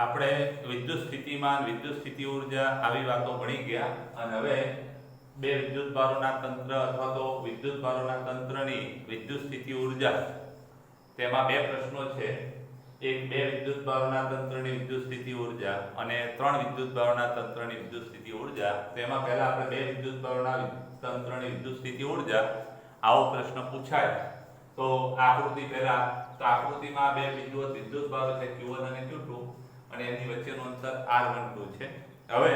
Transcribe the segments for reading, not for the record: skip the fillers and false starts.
આપણે વિદ્યુત સ્થિતિમાન, વિદ્યુત સ્થિતિ ઊર્જા આવી વાતો ભણી ગયા અને હવે બે વિદ્યુત ભારોના તંત્ર અથવા તો વિદ્યુત ભારોના તંત્રની વિદ્યુત સ્થિતિ ઊર્જા તેમાં બે પ્રશ્નો છે. એક બે વિદ્યુત ભારોના તંત્રની વિદ્યુત સ્થિતિ ઊર્જા અને ત્રણ વિદ્યુત ભારોના તંત્રની વિદ્યુત સ્થિતિ ઊર્જા. તેમાં પહેલા આપણે બે વિદ્યુત ભારોના તંત્રની વિદ્યુત સ્થિતિ ઊર્જા આવો પ્રશ્ન પૂછાય તો આકૃતિ પહેલા તો આકૃતિમાં બે વિદ્યુત ભારો છે Q1 અને Q2 અને એની વચ્ચેનું અંતર R12 છે. હવે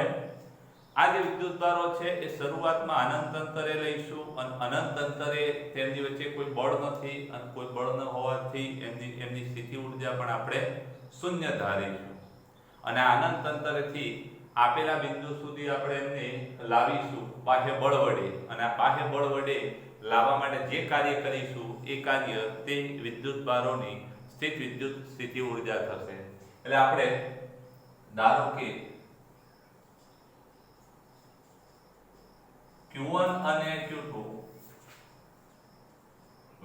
આ જે વિદ્યુત ભારો છે એ શરૂઆતમાં અનંત અંતરે લઈશું અને અનંત અંતરે તેમની વચ્ચે કોઈ બળ નથી અને કોઈ બળ ન હોવાથી એમની સ્થિતિ ઊર્જા પણ આપણે શૂન્ય ધારીશું અને અનંત અંતરેથી આપેલા બિંદુ સુધી આપણે એમને લાવીશું બાહ્ય બળ વડે અને આ બાહ્ય બળ વડે લાવવા માટે જે કાર્ય કરીશું એ કાર્ય તે વિદ્યુત ભારોની સ્થિત વિદ્યુત સ્થિતિ ઊર્જા થશે. એટલે આપણે ધારો કે Q1 અને Q2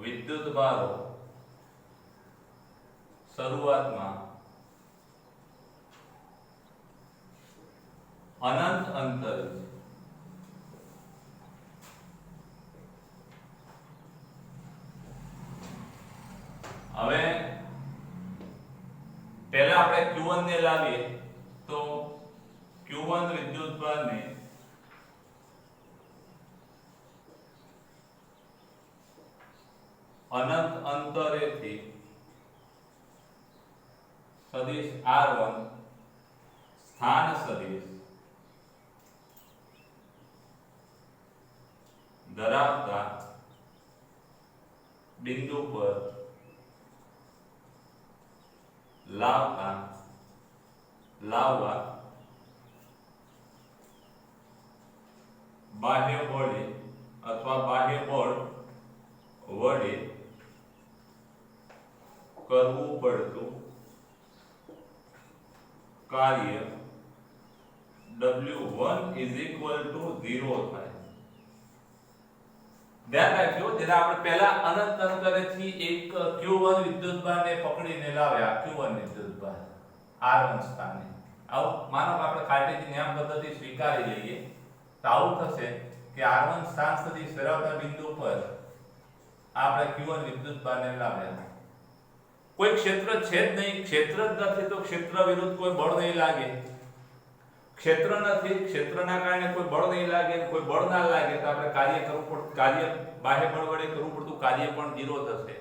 વિદ્યુત ભારો શરૂઆતમાં અનંત અંતર છે. હવે પહેલા આપણે Q1 ને લાવીએ તો Q1 વિદ્યુત ભારને અનંત અંતરેથી સદિશ R1 સ્થાન સદિશ ધરાવતા બિંદુ પર લાવવા બાહ્ય બળે અથવા બાહ્ય બળ વડે કરવું પડતું કાર્ય W1 0 થાય. ધ્યાન રાખજો જ્યારે આપણે પહેલા અનંત અંતરેથી એક Q1 વિદ્યુતભારને પકડીને લાવ્યા Q1 વિદ્યુતભાર R1 સ્થાને આવું માનો કે આપણે કાર્ટેશિયન નિયમ પદ્ધતિ સ્વીકારી લઈએ તો આવું થશે કે R1 સ્થાન સદિશ ધરાવતા બિંદુ પર આપણે Q1 વિદ્યુતભારને લાવ્યા. કોઈ ક્ષેત્ર છે જ નહીં, ક્ષેત્ર જ નથી તો ક્ષેત્ર વિરુદ્ધ કોઈ બળ નહીં લાગે. ક્ષેત્ર નથી, ક્ષેત્રના કારણે કોઈ બળ નહીં લાગે, કોઈ બળ ના લાગે તો આપણે કાર્ય કરવું પડતું, કાર્ય બાહ્ય બળ વડે કરવું પડતું કાર્ય પણ 0 થશે.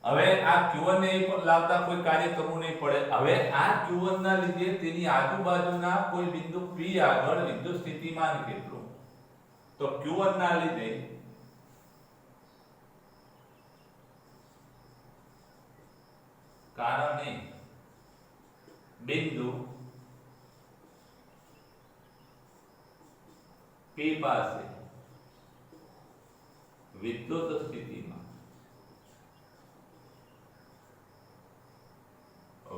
હવે આ Q1 ને લાવતા કોઈ કાર્ય કરવું નહીં પડે. હવે આ Q1 ના લીધે તેની આજુબાજુના કોઈ બિંદુ P આગળ વિદ્યુત સ્થિતિમાન કેટલું, તો Q1 ના લીધે કારણે બિંદુ P પાસે વિદ્યુત સ્થિતિમાં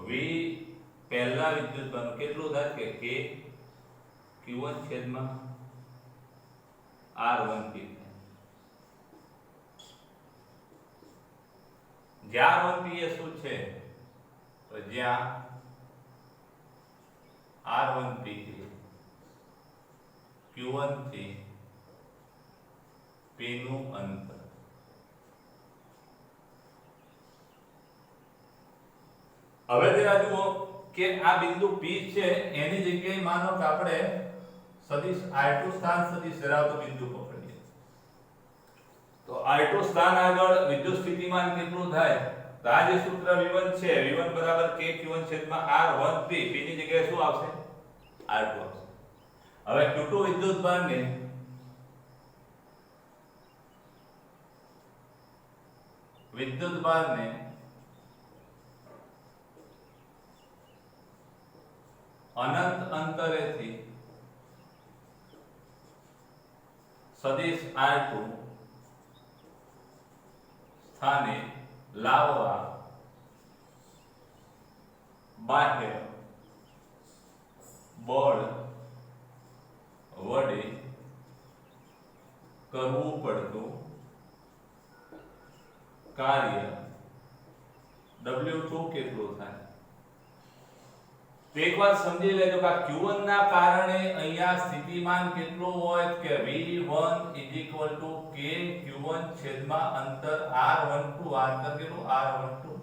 V પહેલા વિદ્યુત ભાર કેટલું થાય કે K Q1 છેદમાં R1 P. જ્યાં R1 P એ શું છે તો જ્યાં R1 P Q1 થી P નું અંતર. હવે જરા જુઓ કે આ બિંદુ P છે એની જગ્યાએ માનો કે આપણે સદિશ R2 સ્થાન સદિશ ધરાવતો બિંદુ પકડીએ તો R2 સ્થાન આગળ વિદ્યુત સ્થિતિમાન કેટલું થાય તો આ જે સૂત્ર V1 છે V1 K Q1 છેદમાં R1 P ની જગ્યાએ શું આવશે R2 આવશે. હવે Q2 વિદ્યુત ભારને અનંત અંતરેથી સદિશ R2 સ્થાને લાવવા બાહ્ય બળ વડે કરવું પડતું કાર્ય W2 કેટલું થાય તો એક વાત સમજી લેજો કે Q1 ના કારણે અહીંયા સ્થિતિમાન કેટલું હોય કે V1 K Q1 છેદમાં અંતર R12 આ અંતર કેટલું R12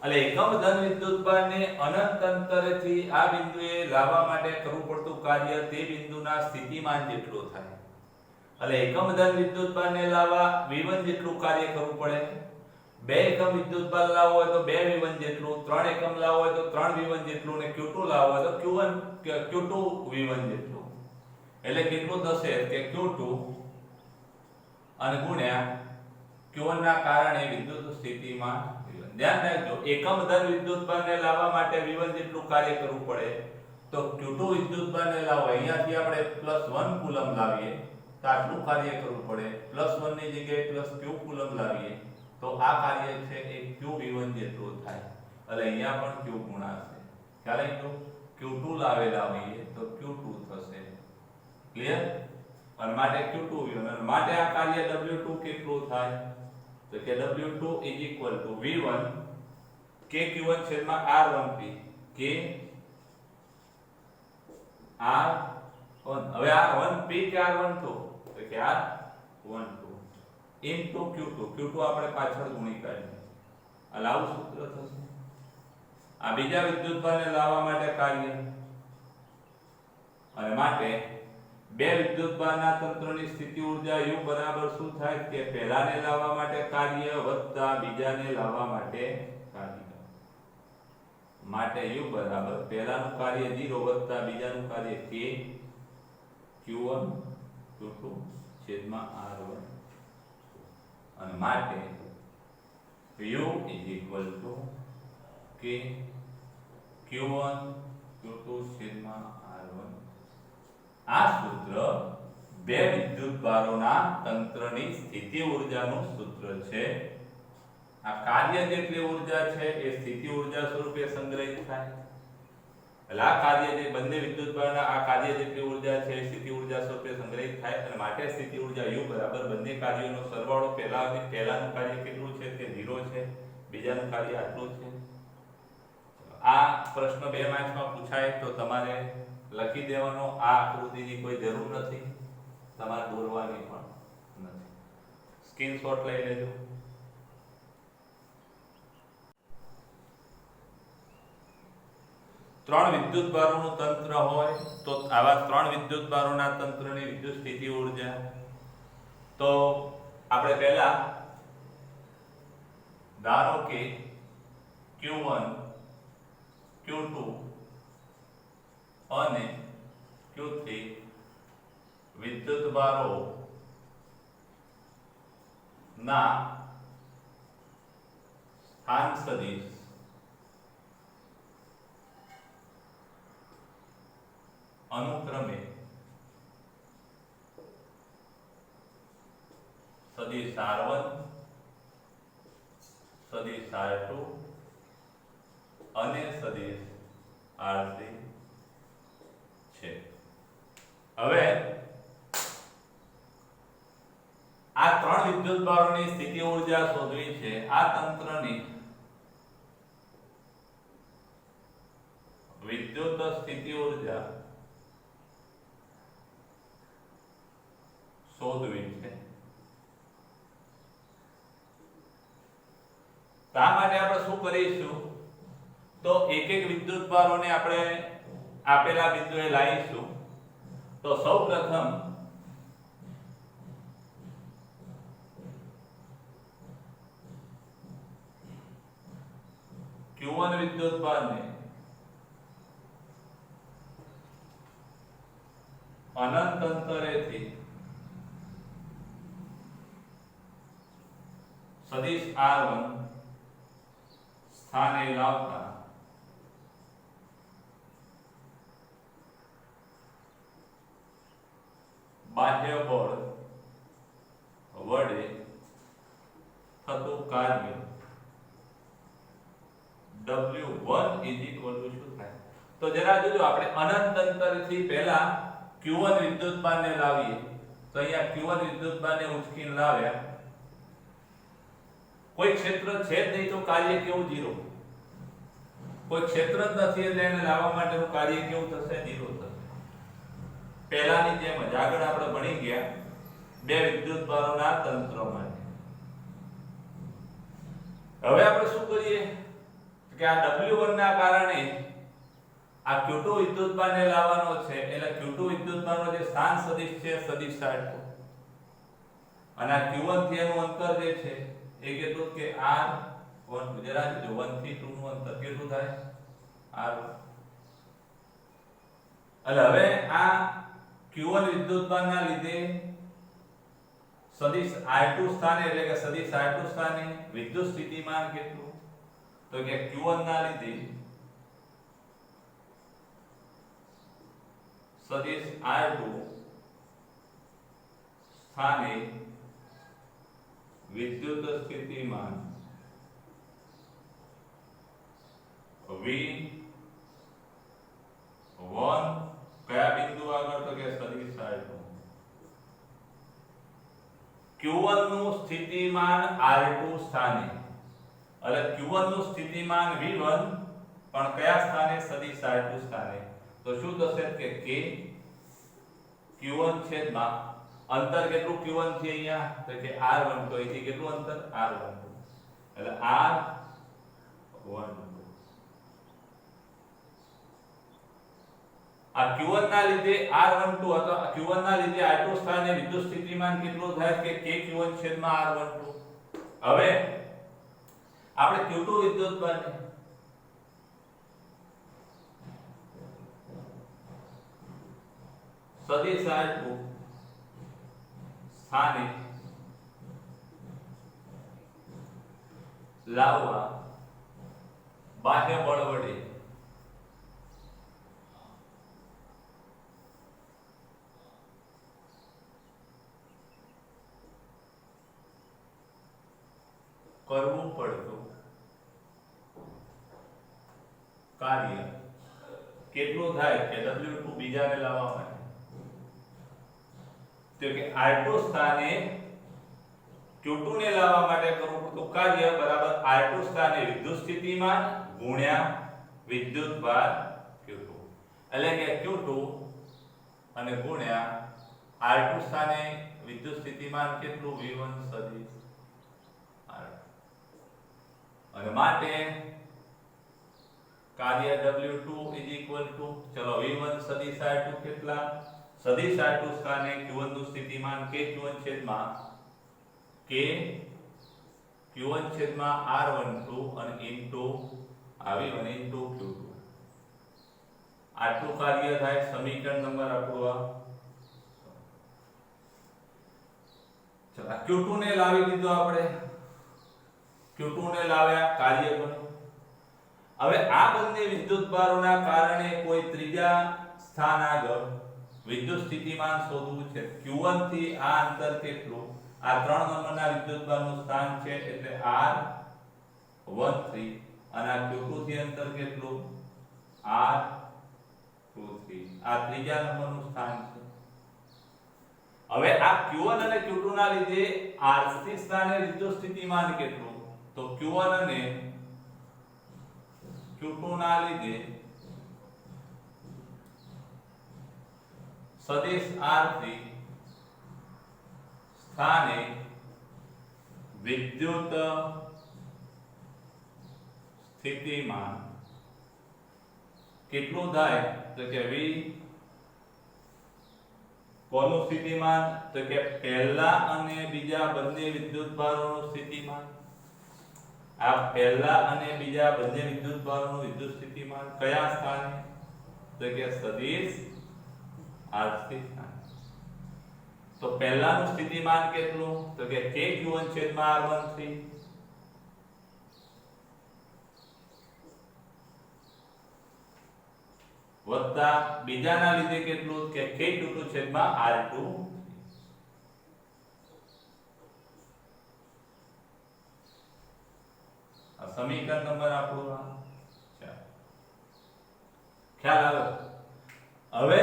એટલે એકમ ધન વિદ્યુતભારને અનંત અંતરેથી આ બિંદુએ લાવવા માટે કરવું પડતું કાર્ય તે બિંદુના સ્થિતિમાન જેટલું થાય એટલે એકમ ધન વિદ્યુતભારને લાવવા V1 જેટલું કાર્ય કરવું પડે 2 એકમ વિદ્યુતભાર લાવવો હોય તો 2 V1 જેટલું 3 એકમ લાવવો હોય તો 3 V1 જેટલું ને Q2 લાવવો હોય તો Q2 V1 જેટલું એટલે કેટલું થશે કે Q2 અને ગુણ્યા Q1 ના કારણે વિદ્યુત સ્થિતિમાન V1 ધ્યાન રાખજો એકમ ધન વિદ્યુતભારને લાવવા માટે V1 જેટલું કાર્ય કરવું પડે તો Q2 વિદ્યુતભારને લાવવા અહીંયાથી આપણે +1 કુલમ લાવીએ તો આટલું કાર્ય કરવું પડે +1 ની જગ્યાએ +q કુલમ લાવીએ તો આ કાર્ય છે એ qV1 જેટલું થાય એટલે અહીંયા પણ q ગુણાશે ખ્યાલ આવ્યો q2 લાવેલા હોઈએ તો q2 થશે ક્લિયર અને માટે q2 V1 અને માટે આ કાર્ય W2 કેટલું થાય તો કે W2 V1 k q1 છેદમાં R1p k R1 હવે R1p કે R12 તો કે R12 into Q2 આપણે પાછળ ગુણી કાઢીએ આ લાવું સૂત્ર થશે આ બીજા વિદ્યુતભારને લાવવા માટે કાર્ય અને માટે બે વિદ્યુતભારના તંત્રની સ્થિતિ ઊર્જા U બરાબર શું થાય કે પહેલાને લાવવા માટે કાર્ય વત્તા બીજાને લાવવા માટે કાર્ય માટે U બરાબર પહેલાનું કાર્ય 0 વત્તા બીજાનું કાર્ય k Q1 Q2 છેદમાં R1 અને માટે U k Q1 Q2 છેદમાં R1 આ સૂત્ર બે વિદ્યુતભારોના તંત્રની સ્થિતિ ઊર્જાનું સૂત્ર છે આ કાર્ય જેટલી ઊર્જા છે એ સ્થિતિ ઊર્જા સ્વરૂપે સંગ્રહિત થાય એટલે આ કાર્ય જે બંને વિદ્યુતભારના આ કાર્ય જેટલી ઊર્જા છે એ સ્થિતિ ઊર્જા સ્વરૂપે સંગ્રહિત થાય અને માટે સ્થિતિ ઊર્જા U બરાબર બંને કાર્યોનો સરવાળો પહેલાનું કાર્ય કેટલું છે તે 0 છે બીજાનું કાર્ય આટલું છે આ પ્રશ્ન 2 માર્ક્સમાં પૂછાય તો તમારે લખી દેવાનો આ આકૃતિની કોઈ જરૂર નથી તમારે દોરવાની પણ નથી સ્ક્રીનશોટ લઈ લેજો ત્રણ વિદ્યુતભારોનું તંત્ર હોય તો આવા ત્રણ વિદ્યુતભારોના તંત્રની વિદ્યુત સ્થિતિ ઊર્જા તો આપણે પહેલા ધારો કે Q1 Q2 અને Q3 વિદ્યુતભારો ના સ્થાન સદિશ अनुक्रमे सदिश R1 सदिश R2 અને સદિશ R3 છે હવે આ ત્રણ વિદ્યુતભારોની સ્થિતિ ઊર્જા શોધવી છે આ તંત્રની વિદ્યુત સ્થિતિ ઊર્જા શોધવી છે આ માટે આપણે શું કરીશું તો એક એક વિદ્યુતભારોને આપણે આપેલા બિંદુએ લાવીશું તો સૌપ્રથમ Q1 વિદ્યુતભારને અનંત અંતરેથી સદિશ R1 સ્થાને લાવતા બાહ્ય બળ વડે થતું કાર્ય W1 શું થાય તો જરા જોજો આપણે અનંત અંતરથી પહેલા Q1 વિદ્યુતભારને લાવીએ તો અહીંયા Q1 વિદ્યુતભારને ઉચકીને લાવ્યા કોઈ ક્ષેત્ર છે જ નહીં તો કાર્ય કેવું 0 કોઈ ક્ષેત્ર જ નથી એટલે એને લાવવા માટેનું કાર્ય કેવું થશે? 0 થશે. પહેલાની જેમ જ આગળ આપણે ભણી ગયા બે વિદ્યુતભારોના તંત્ર માટે. હવે આપણે શું કરીએ કે આ W1 ના કારણે આ Q2 વિદ્યુતભારને લાવવાનો છે એટલે Q2 વિદ્યુતભારનો જે સ્થાન સદિશ છે સદિશ R2 અને આ Q1 થી એનું અંતર જે છે એ કેટલું કે R1 જરા જો 1 થી 2 નું અંતર કેટલું થાય? R1. એટલે હવે આ Q1 વિદ્યુતભારના લીધે સદિશ R2 સ્થાને એટલે કે સદિશ R2 સ્થાને વિદ્યુત સ્થિતિમાન કેટલું? તો કે Q1 ના લીધે સદિશ R2 સ્થાને વિદ્યુત સ્થિતિમાન V1 કયા બિંદુ આગળ? તો કે સદિશ R2. Q1 નું સ્થિતિમાન R2 સ્થાને એટલે Q1 નું સ્થિતિમાન V1 પણ કયા સ્થાને? સદિશ R2 સ્થાને. તો શું થશે કે K Q1 છેદમાં અંતર કેટલું Q1 થી અહીંયા? તો કે R1 તો અહીંથી કેટલું અંતર? R1 એટલે R1 આ Q1 ના લીધે R12 અથવા Q1 ના લીધે R2 સ્થાને વિદ્યુત સ્થિતિમાન કેટલું થાય કે K Q1 છેદમાં R12. હવે આપણે Q2 વિદ્યુતભારને સદિશ R2 સ્થાને લાવવા બાહ્ય બળ વડે કરવું પડતું કાર્ય કેટલું થાય કે W2 બીજાને લાવવા માટે? તો કે R2 સ્થાને Q2 ને લાવવા માટે કરવું પડતું કાર્ય બરાબર R2 સ્થાને વિદ્યુત સ્થિતિમાન ગુણ્યા વિદ્યુતભાર Q2 એટલે કે Q2 અને ગુણ્યા R2 સ્થાને વિદ્યુત સ્થિતિમાન કેટલું? V1 સદિશ R2 અને માટે કાર્ય W2 ચલો V1 સદિશ R2 કેટલા? સદિશ R2 સ્થાને Q1 નું સ્થિતિમાન K Q1 છેદમાં K Q1 છેદમાં R12 અને ઇન્ટુ V1 ઇન્ટુ Q2 આટલું કાર્ય થાય. સમીકરણ નંબર આપણું આ. ચલો Q2 ને લાવી દીધો આપણે. Q2 ને લાવ્યા કાર્ય બન્યું. હવે આ બંને વિદ્યુતભારોના કારણે કોઈ ત્રીજા સ્થાન આગળ વિદ્યુત સ્થિતિમાન શોધવું છે. Q1 થી આ અંતર કેટલું? આ 3 નંબરના વિદ્યુતભારનું સ્થાન છે એટલે R13 અને આ Q2 થી અંતર કેટલું? R23. આ ત્રીજા નંબરનું સ્થાન છે. હવે આ Q1 અને Q2 ના લીધે R3 સ્થાને વિદ્યુત સ્થિતિમાન કેટલું? તો Q1 અને Q2 ના લીધે સદિશ R3 સ્થાને વિદ્યુત સ્થિતિમાન કેટલું થાય? તો કે V કોનું સ્થિતિમાન? તો કે પહેલા અને બીજા બંને વિદ્યુતભારોનું સ્થિતિમાન. આ પહેલા અને બીજા બંને વિદ્યુતભારોનું વિદ્યુત સ્થિતિમાન કયા સ્થાને? તો કે સદિશ R3 સ્થાને. તો પહેલાનું સ્થિતિમાન કેટલું? તો કે K Q1 છેદમાં R13 વત્તા બીજાના લીધે કેટલું? કે K Q2 છેદમાં R2. આ સમીકરણ નંબર આપણું આ છે. ખ્યાલ આવે? હવે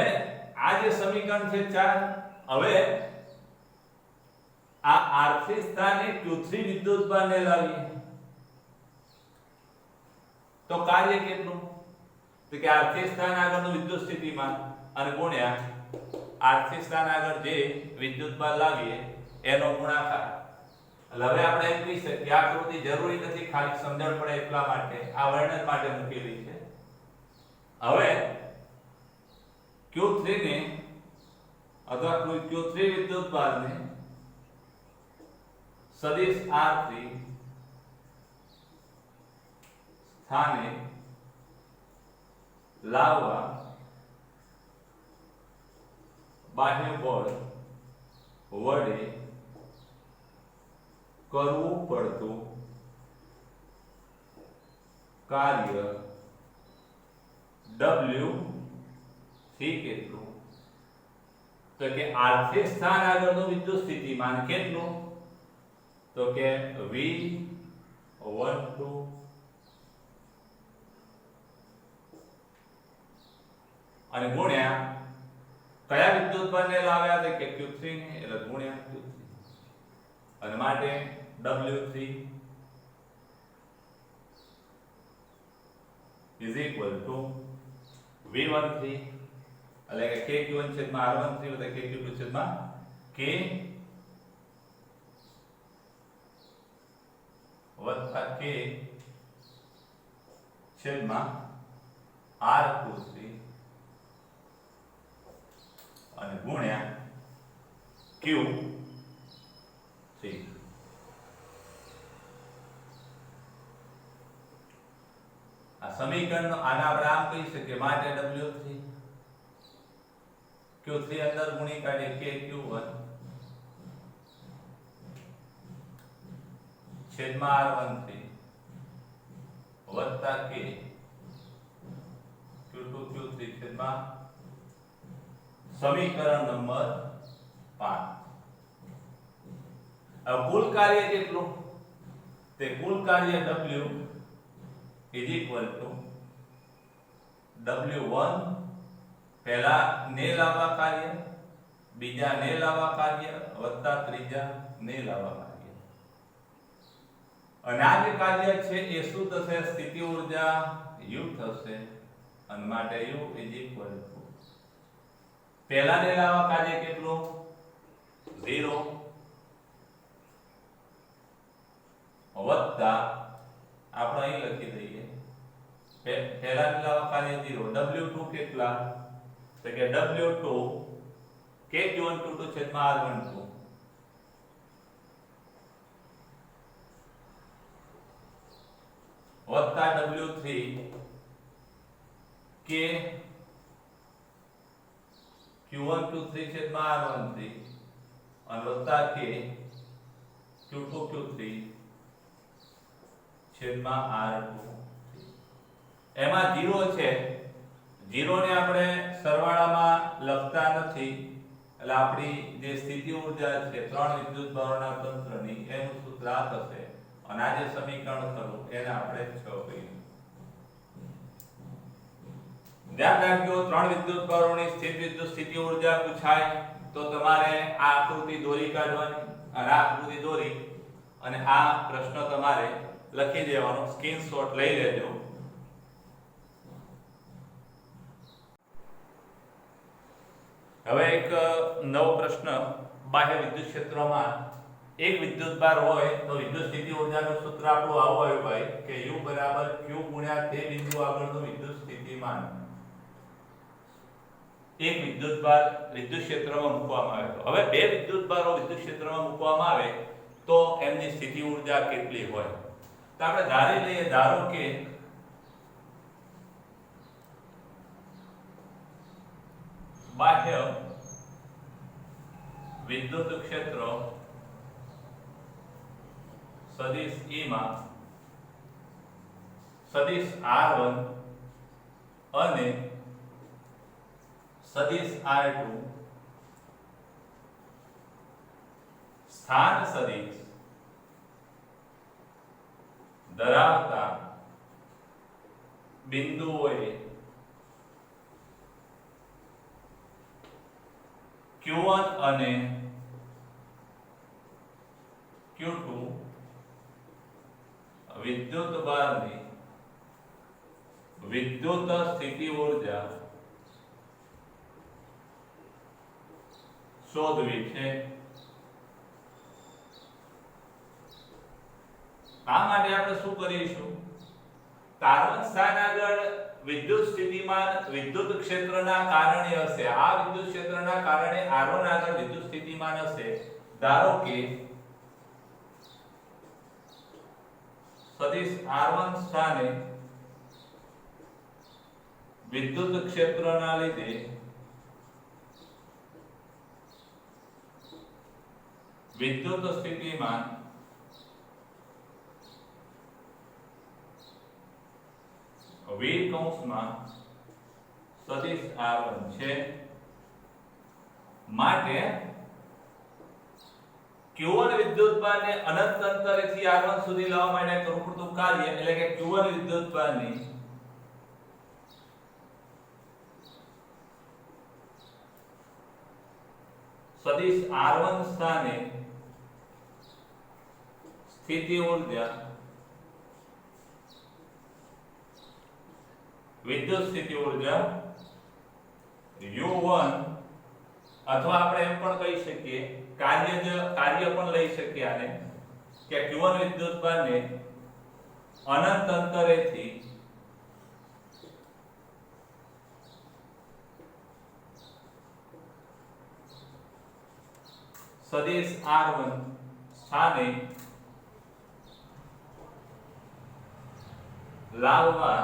આ જે સમીકરણ છે 4. હવે આ R3 સ્થાને Q3 વિદ્યુતભારને લાવીએ તો કાર્ય કેટલું? તો કે આરથી સ્થાન આગળનું વિદ્યુત સ્થિતિમાન અને ગુણ્યા આરથી સ્થાન આગળ જે વિદ્યુતભાર લાવીએ એનો ગુણાકાર. એટલે હવે આપણે એમ કહી શકીએ આ આકૃતિ જરૂરી નથી, ખાલી સમજણ પડે એટલા માટે આ વર્ણન માટે મૂકેલી છે. હવે Q3 ને અથવા Q3 વિદ્યુતભારને સદિશ R3 સ્થાને લાવવા બાહ્ય બળ વડે કરવું પડતું કાર્ય W3 કેટલું? તો કે આર્થિક સ્થાન આગળનું વિદ્યુત સ્થિતિમાન કેટલું? તો કે V12 અને ગુણ્યા કયા વિદ્યુતભારને લાવ્યા છે કે Q3 ને, એટલે ગુણ્યા Q3 અને માટે W3 is equal to V13 એટલે કે KQ1 છેદમાં R13 વત્તા KQ2 છેદમાં K વત્તા K છેદમાં R23 અને ગુણ્યા Q3. આ સમીકરણ આના આપણે આમ કહી શકીએ માટે W3 Q3 અંદર ગુણી કાઢીએ KQ1 છેદમાં R13 વત્તા K Q2 Q3 છેદમાં સમીકરણ નંબર 5. अब कुल कार्य કેટલું? તે કુલ કાર્ય W is equal to W1 પહેલા ને લાવવા કાર્ય, બીજા ને લાવવા કાર્ય વત્તા ત્રીજા ને લાવવા કાર્ય. અને આ જે કાર્ય છે એ શું થશે? સ્થિતિ ઊર્જા U થશે અને માટે U is equal to પહેલા ને લાવવા કાર્ય કેટલું? 0 વત્તા આપણે અહીં લખી દઈએ પહેલા ને લાવવા કાર્ય 0 W2 કેટલા? તો કે W2 KQ1Q2 છેદમાં R12 વત્તા W3 K Q1Q3 છેદમાં R13 અને વત્તા K Q2Q3 છેદમાં R23. એમાં 0 છે, 0 ને આપણે સરવાળામાં લખતા નથી એટલે આપણી જે સ્થિતિ ઊર્જા છે ત્રણ વિદ્યુતભારોના તંત્રની એનું સૂત્ર આ થશે અને આ જે સમીકરણ થયું એને આપણે 6 કહીએ. ધ્યાન રાખજો, ત્રણ વિદ્યુતભારોની સ્થિર વિદ્યુત સ્થિતિ ઊર્જા પૂછાય તો તમારે આ આકૃતિ દોરી કાઢવાની અને આ આકૃતિ દોરી અને આ પ્રશ્ન તમારે લખી દેવાનો, સ્ક્રીનશોટ લઈ લેજો. હવે એક નવો પ્રશ્ન, બાહ્ય વિદ્યુત ક્ષેત્રમાં એક વિદ્યુતભાર હોય તો વિદ્યુત સ્થિતિ ઊર્જાનું સૂત્ર આપણું આવું આવ્યું ભાઈ કે U બરાબર Q ગુણ્યા તે બિંદુ આગળનું વિદ્યુત સ્થિતિમાન. એક વિદ્યુતભાર વિદ્યુત ક્ષેત્રમાં મૂકવામાં આવે તો હવે બે વિદ્યુતભારો વિદ્યુત ક્ષેત્રમાં મૂકવામાં આવે તો એમની સ્થિતિ ઊર્જા કેટલી હોય? તો આપણે ધારી લઈએ, ધારો કે બાહ્ય વિદ્યુત ક્ષેત્ર સદિશ E માં સદિશ R1 અને સદિશ R2 સ્થાન સદિશ ધરાવતા બિંદુઓએ Q1 અને Q2 વિદ્યુતભારની વિદ્યુત સ્થિતિ ઊર્જા શોધવી છે. આ માટે આપણે શું કરીશું? કાર્બન સ્થાન આગળ વિદ્યુત સ્થિતિમાન વિદ્યુત ક્ષેત્રના કારણે હશે. આ વિદ્યુત ક્ષેત્રના કારણે R1 આગળ વિદ્યુત સ્થિતિમાન હશે. ધારો કે સદિશ R1 સ્થાને વિદ્યુત ક્ષેત્રના લીધે વિદ્યુત સ્થિતિમાન V કૌંસમાં સદિશ R1 છે. માટે Q1 વિદ્યુતભારને અનંત અંતરેથી R1 સુધી લાવવા માટે કરવું પડતું કાર્ય એટલે કે Q1 વિદ્યુતભારની સદિશ R1 સ્થાને સ્થિતિ ઊર્જા વિદ્યુત સ્થિતિ ઊર્જા U1 અથવા આપણે એમ પણ કહી શકીએ કાર્ય પણ લઈ શકીએ આને કે Q1 વિદ્યુતભારને અનંત અંતરેથી સદિશ R1 સ્થાને લાવવા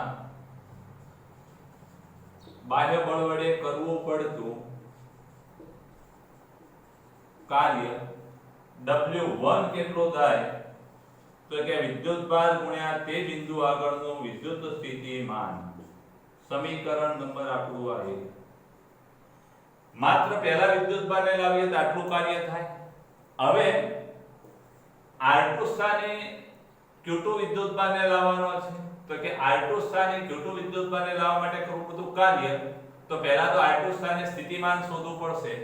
બાહ્ય બળ વડે કરવું પડતું કાર્ય W1 કેટલું થાય? તો કે વિદ્યુતભાર ગુણ્યા તે બિંદુ આગળનું વિદ્યુત સ્થિતિમાન. સમીકરણ નંબર આપણું આવે. માત્ર પહેલા વિદ્યુતભારને લાવીએ તો આટલું કાર્ય થાય. હવે R2 સ્થાને Q2 વિદ્યુતભારને લાવવાનો છે. તો કે R2 સ્થાને Q2 વિદ્યુતભારને લાવવા માટે કરવું પડતું કાર્ય તો પહેલા તો R2 સ્થાને સ્થિતિમાન શોધવું પડશે.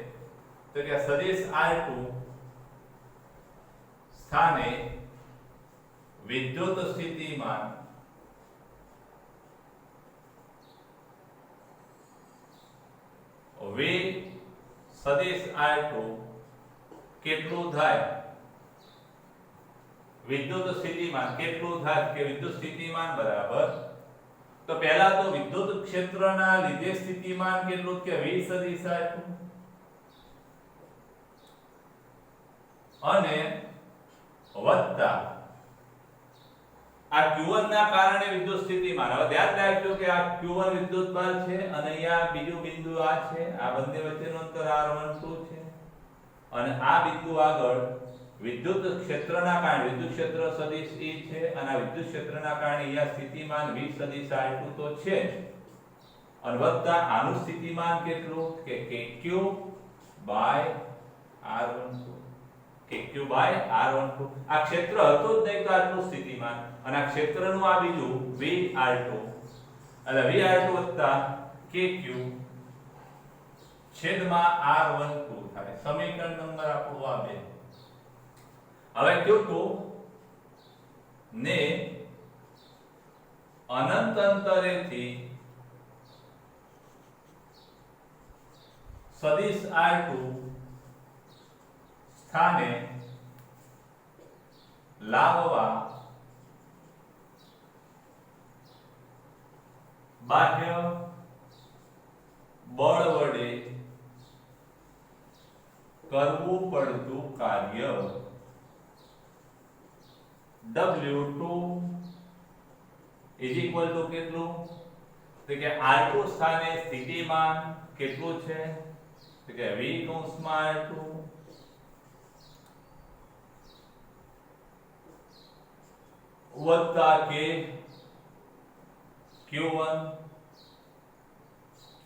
તો કે સદિશ R2 સ્થાને વિદ્યુત સ્થિતિમાન V સદિશ R2 કેટલું થાય? વિદ્યુત સ્થિતિમાન કેટલું થાય કે વિદ્યુત સ્થિતિમાન બરાબર તો પહેલા તો વિદ્યુત ક્ષેત્રના લીધે સ્થિતિમાન કેટલું કે V સદિશ R2 અને વત્તા આ Q1 ના કારણે વિદ્યુત સ્થિતિમાન. હવે ધ્યાન રાખજો કે આ Q1 વિદ્યુતભાર છે અને અહીંયા બીજું બિંદુ આ છે. આ બંને વચ્ચેનું અંતર R12 છે અને આ બિંદુ આગળ વિદ્યુત ક્ષેત્રના કારણે વિદ્યુત ક્ષેત્ર સદિશ E છે અને આ વિદ્યુત ક્ષેત્રના કારણે અહીંયા સ્થિતિમાન V સદિશ R2 તો છે અને વત્તા આનું સ્થિતિમાન કેટલું કે KQ R12 KQ R12. આ ક્ષેત્ર હતું જ નહીં તો આટલું સ્થિતિમાન અને આ ક્ષેત્રનું આ બીજું VR2 એટલે VR2 વત્તા KQ છેદમાં R12 થાય. સમીકરણ નંબર આપણું આ બે. હવે Q2 ને અનંત અંતરેથી સદિશ R2 સ્થાને લાવવા બાહ્ય બળ વડે કરવું પડતું કાર્ય W2 ઇઝ ઇક્વલ ટુ કેટલું? તો કે R2 સ્થાને સ્થિતિમાન કેટલું છે? તો કે V કૌંસમાં R2 વત્તા K Q1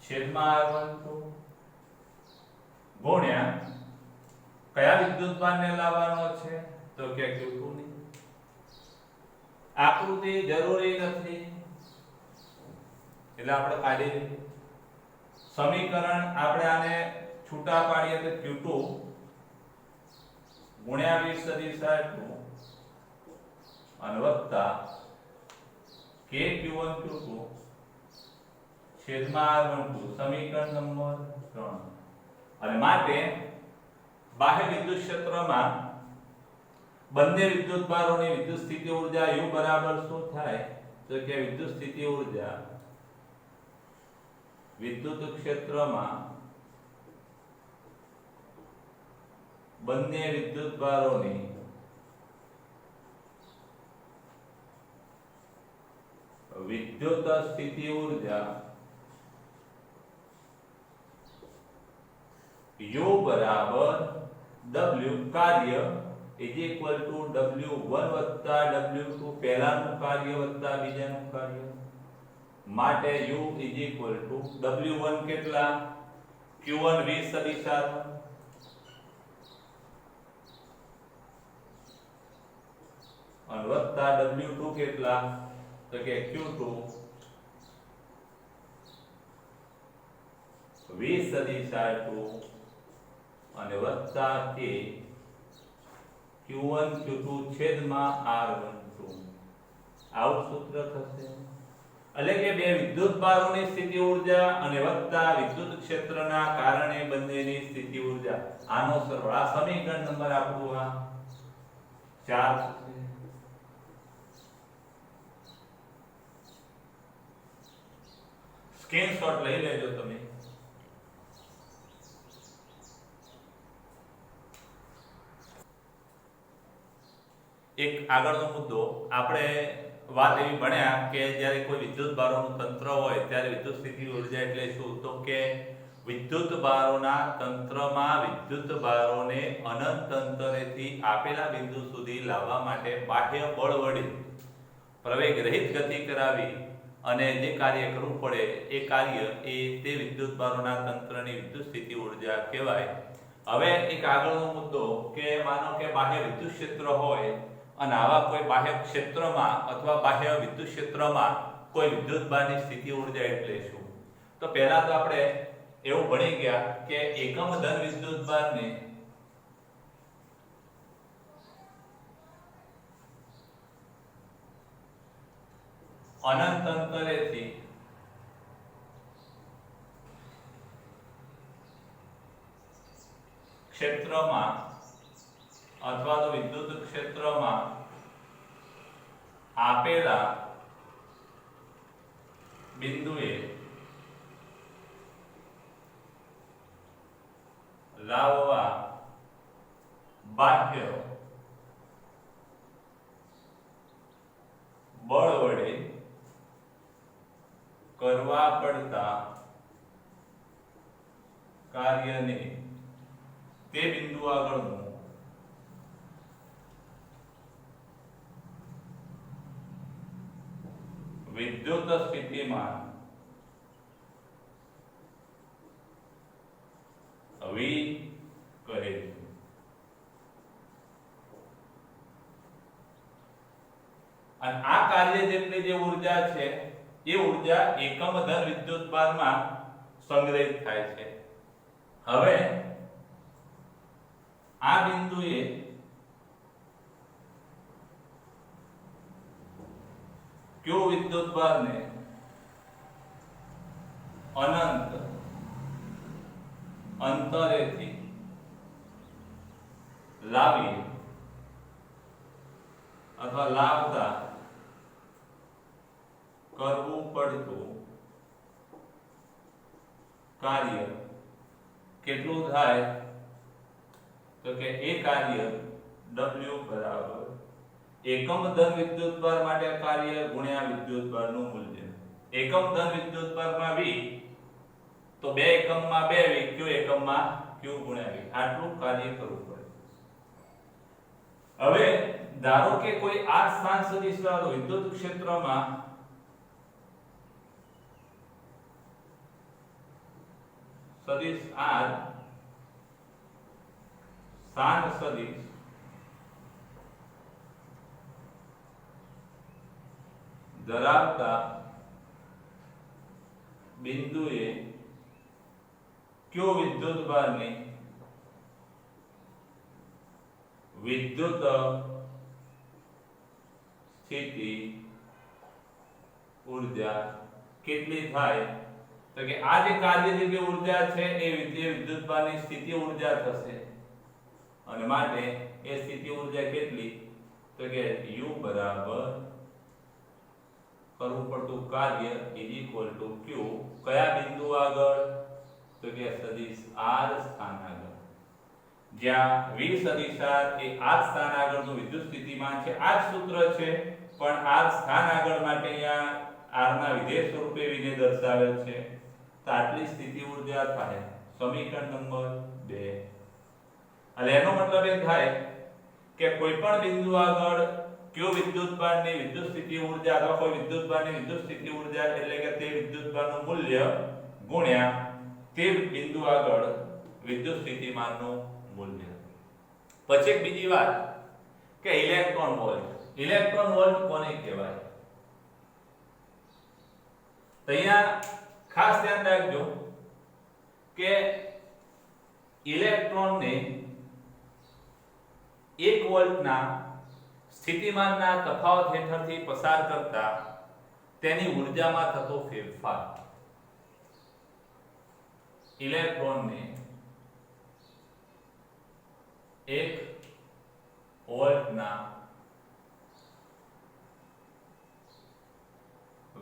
છેદમાં R12 ગુણ્યા કયા વિદ્યુતભારને લાવવાનો છે? તો કે Q2 ની. આકૃતિ જરૂરી નથી એટલે આપણે કાઢી લઈએ. સમીકરણ આપણે આને છૂટા પાડીએ તો Q2 ગુણ્યા V સદિશ R2 અને વત્તા K Q1 Q2 છેદમાં r12 સમીકરણ નંબર 3 અને માટે બાહ્ય વિદ્યુત ક્ષેત્રમાં બંને વિદ્યુતભારોની વિદ્યુત સ્થિતિ ઊર્જા U બરાબર શું થાય તો કે વિદ્યુત સ્થિતિ ઊર્જા વિદ્યુત ક્ષેત્રમાં બંને વિદ્યુતભારોની વિદ્યુત સ્થિતિ ઊર્જા U બરાબર W કાર્ય is equal to W1 વત્તા W2 પહેલાનું કાર્ય વત્તા બીજાનું કાર્ય માટે U is equal to W1 કેટલા Q1 20 સદિશ R1 અને વત્તા W2 કેટલા તો કે Q2 20 સદિશ R2 અને વત્તા કે Q1 Q2 છેદમાં R12 આવું સૂત્ર થશે એટલે કે બે વિદ્યુતભારોની સ્થિતિ ઊર્જા અને વત્તા વિદ્યુત ક્ષેત્રના કારણે બંનેની સ્થિતિ ઊર્જા આનો સરવાળો આ સમીકરણ નંબર આપણું આ 4 છે સ્ક્રીનશોટ લઈ લેજો તમે એક આગળનો મુદ્દો આપણે વાત એવી ભણ્યા કે જ્યારે કોઈ વિદ્યુતભારોનું તંત્ર હોય ત્યારે વિદ્યુત સ્થિતિ ઊર્જા એટલે શું તો કે વિદ્યુતભારોના તંત્રમાં વિદ્યુતભારોને અનંત અંતરેથી આપેલા બિંદુ સુધી લાવવા માટે બાહ્ય બળ વડે પ્રવેગ રહિત ગતિ કરાવી અને જે કાર્ય કરવું પડે એ કાર્ય એ તે વિદ્યુતભારોના તંત્રની વિદ્યુત સ્થિતિ ઊર્જા કહેવાય હવે એક આગળનો મુદ્દો કે માનો કે બાહ્ય વિદ્યુત ક્ષેત્ર હોય અને આવા કોઈ બાહ્ય ક્ષેત્રમાં અથવા બાહ્ય વિદ્યુત ક્ષેત્રમાં કોઈ વિદ્યુતભારની સ્થિતિ ઊર્જા એટલે શું તો પહેલા તો આપણે એવું ભણી ગયા કે એકમ ધન વિદ્યુતભારને અનંત અંતરેથી ક્ષેત્રમાં અથવા તો વિદ્યુત ક્ષેત્રમાં આપેલા બિંદુએ લાવવા બાહ્ય બળ વડે કરવા પડતા કાર્યને તે બિંદુ આગળનું વિદ્યુત સ્થિતિમાન V કહે છે અને આ કાર્ય જેટલી જે ઊર્જા છે એ ઊર્જા એકમ ધન વિદ્યુતભારમાં સંગ્રહિત થાય છે હવે આ બિંદુએ ક્યુ વિદ્યુતભારને અનંત અંતરેથી લાવી અથવા લાવતા કરવું પડતું કાર્ય કેટલું થાય તો કે એ કાર્ય W બરાબર એકમ ધન વિદ્યુતભાર માટે કાર્ય ગુણ્યા વિદ્યુતભારનું મૂલ્ય એકમ ધન વિદ્યુતભારમાં V તો 2 એકમમાં 2 V Q એકમમાં Q ગુણ્યા V આટલું કાર્ય કરવું પડે હવે ધારો કે કોઈ આ સ્થાન સદિશ વાળો વિદ્યુત ક્ષેત્રમાં સદિશ R સ્થાન સદિશ ધરાવતા બિંદુએ ક્યુ વિદ્યુતભારની વિદ્યુત સ્થિતિ ઊર્જા કેટલી થાય તો કે આ જે કાર્યજન્ય ઊર્જા છે એ વિદ્યુતભારની સ્થિતિ ઊર્જા થશે અને માટે એ સ્થિતિ ઊર્જા કેટલી તો કે U બરાબર કરવું પડતું કાર્ય = Q કયા બિંદુ આગળ તો કે સદિશ R સ્થાન આગળ જ્યાં V સદિશ R એ આ સ્થાન આગળનું વિદ્યુત સ્થિતિમાન છે આ જ સૂત્ર છે પણ R સ્થાન આગળ માટે અહીંયા R ના વિધેય સ્વરૂપે V ને દર્શાવેલ છે તો આટલી સ્થિતિ ઊર્જા થાય સમીકરણ નંબર 2 એટલે એનો મતલબ એ થાય કે કોઈ પણ બિંદુ આગળ કયો વિદ્યુતભારની વિદ્યુત સ્થિતિ ઊર્જા અથવા કોઈ વિદ્યુતભારની વિદ્યુત સ્થિતિ ઊર્જા એટલે કે તે વિદ્યુતભારનું મૂલ્ય ગુણ્યા તે બિંદુ આગળ વિદ્યુત સ્થિતિમાનનું મૂલ્ય. પછી એક બીજી વાત કે ઇલેક્ટ્રોન વોલ્ટ કોને કહેવાય તો અહીંયા ખાસ ધ્યાન રાખજો કે ઇલેક્ટ્રોનને 1 વોલ્ટના સ્થિતિમાનના તફાવત હેઠળથી પસાર કરતા તેની ઊર્જામાં થતો ફેરફાર ઇલેક્ટ્રોનને 1 વોલ્ટના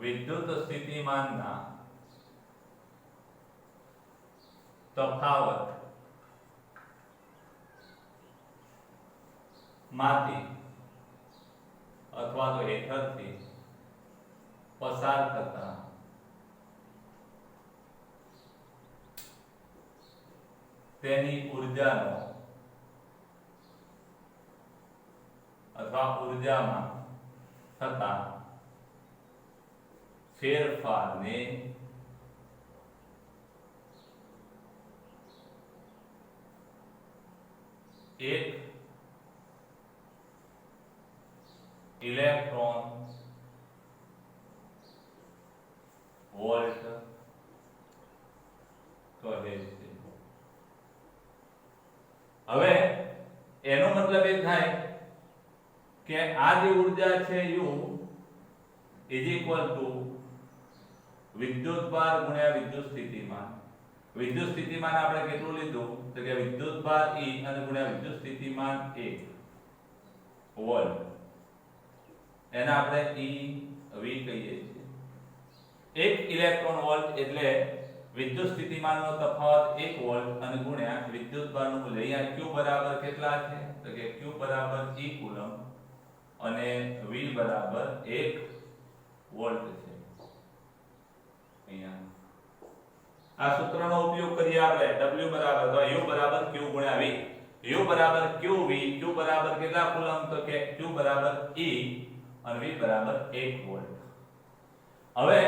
વિદ્યુત સ્થિતિમાનના તફાવત માંથી અથવા તો હેઠળથી પસાર થતા તેની ઊર્જાનો અથવા ઊર્જામાં થતા ફેરફારને એક ઇલેક્ટ્રોન વોલ્ટ કહે છે. હવે એનો મતલબ એ થાય કે આ જે ઊર્જા છે U વિદ્યુતભાર ગુણ્યા વિદ્યુત સ્થિતિમાન. વિદ્યુત સ્થિતિમાન આપણે કેટલું લીધું તો કે વિદ્યુતભાર E અને ગુણ્યા વિદ્યુત સ્થિતિમાન 1 વોલ્ટ એને આપણે EV કહીએ છીએ. 1 ઇલેક્ટ્રોન વોલ્ટ એટલે વિદ્યુત સ્થિતિમાનનો તફાવત 1 વોલ્ટ અને ગુણ્યા વિદ્યુતભારનું મૂલ્ય. અહીંયા Q બરાબર કેટલા છે તો કે Q બરાબર E કુલમ અને V બરાબર 1 વોલ્ટ છે. અહીંયા આ સૂત્રનો ઉપયોગ કરીએ આપણે W બરાબર તો U બરાબર Q ગુણ્યા V. U બરાબર QV. Q બરાબર કેટલા કુલમ તો કે Q બરાબર E અને V બરાબર 1 વોલ્ટ. હવે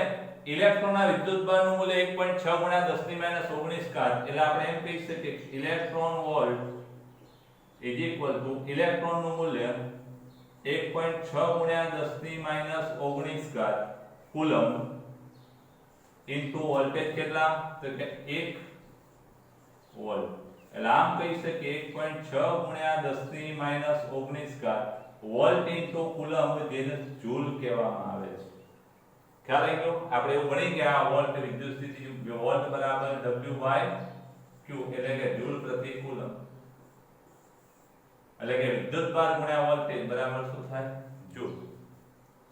ઇલેક્ટ્રોનના વિદ્યુતભારનું મૂલ્ય 1.6 ગુણ્યા 10 ની માઈનસ 19 ઘાત એટલે આપણે એમ કહી શકીએ કે ઇલેક્ટ્રોન વોલ્ટ ઇલેક્ટ્રોનનું મૂલ્ય 1.6 ગુણ્યા 10 ની માઈનસ 19 ઘાત કુલમ ઇન્ટુ વોલ્ટેજ કેટલા તો કે 1 વોલ્ટ. એટલે આમ કહી શકીએ 1.6 ગુણ્યા 10 ની માઈનસ 19 ઘાત વોલ્ટ ઇન્ટુ કુલમ જેને જૂલ કહેવામાં આવે છે. ખ્યાલ આવી ગયો? આપણે એવું ભણી ગયા વોલ્ટ વિદ્યુત સ્થિતિ વોલ્ટ બરાબર W/Q એટલે કે જૂલ પ્રતિ કુલમ એટલે કે વિદ્યુતભાર ગુણ્યા વોલ્ટેજ બરાબર શું થાય જૂલ.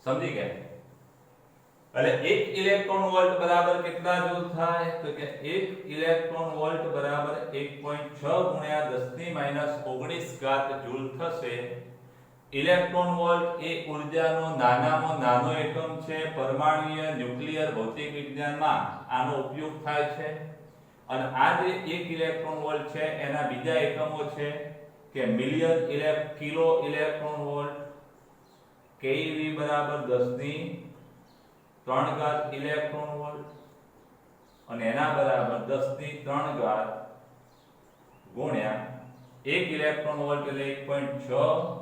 સમજી ગયા? એટલે 1 ઇલેક્ટ્રોન વોલ્ટ બરાબર કેટલા જૂલ થાય તો કે 1 ઇલેક્ટ્રોન વોલ્ટ બરાબર 1.6 ગુણ્યા 10 ની માઈનસ 19 ઘાત જૂલ થશે. ઇલેક્ટ્રોન વોલ્ટ એ ઊર્જાનો નાનામાં નાનો એકમ છે. પરમાણુય ન્યુક્લિયર ભૌતિક વિજ્ઞાનમાં આનો ઉપયોગ થાય છે. અને આ જે 1 ઇલેક્ટ્રોન વોલ્ટ છે એના બીજા એકમો છે કે મિલિયન કિલો ઇલેક્ટ્રોન વોલ્ટ કેવી બરાબર 10 ની 3 ઘાત ઇલેક્ટ્રોન વોલ્ટ અને એના બરાબર 10 ની 3 ઘાત ગુણ્યા 1 ઇલેક્ટ્રોન વોલ્ટ એટલે 1.6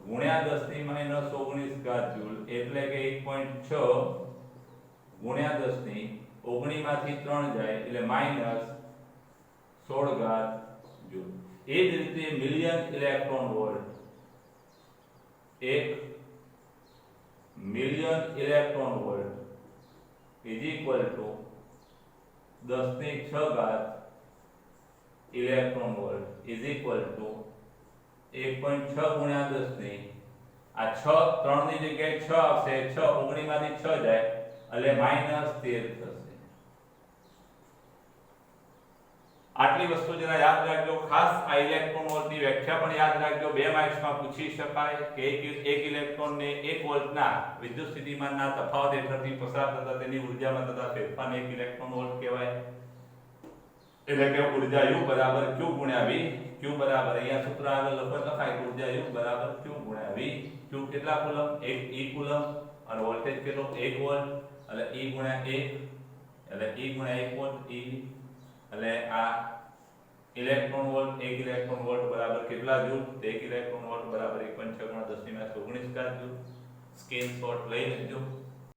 ગુણ્યા 10 ની માઈનસ 19 ઘાત જૂલ એટલે કે 1.6 ગુણ્યા 10 ની 19 માંથી 3 જાય એટલે માઈનસ 16 ઘાત જૂલ. એ જ રીતે million electron volt 1 million electron volt is equal to 10⁶ electron volt is equal to 1.6 ગુણ્યા 10 આ 6 3 ની જગ્યાએ 6 આવશે 6 19 માંથી 6 જાય એટલે -13 થશે. આટલી વસ્તુ જરા યાદ રાખજો. ખાસ આ ઇલેક્ટ્રોન વોલ્ટ ની વ્યાખ્યા પણ યાદ રાખજો. 2 માર્ક્સ માં પૂછી શકાય કે એક ઇલેક્ટ્રોન ને 1 વોલ્ટના વિદ્યુત સ્થિતિમાનના તફાવત હેઠળથી પસાર થતા તેની ઉર્જામાં થતા ફેરફારને 1 ઇલેક્ટ્રોન વોલ્ટ કહેવાય. એટલે કે ઉર્જા U બરાબર Q ગુણ્યા V. Q બરાબર અહીંયા સૂત્ર આગળ લખાય ઉર્જા U બરાબર Q ગુણ્યા V. Q કેટલા કુલમ? 1 E કુલમ અને વોલ્ટેજ કેટલો? 1 વોલ્ટ એટલે E ગુણ્યા 1 એટલે E ગુણ્યા 1 વોલ્ટ E એટલે આ ઇલેક્ટ્રોન વોલ્ટ 1 ઇલેક્ટ્રોન વોલ્ટ બરાબર કેટલા જૂલ? 1 ઇલેક્ટ્રોન વોલ્ટ બરાબર 1.6 × 10⁻⁹ જૂલ. સ્ક્રીનશોટ લઈ લેજો.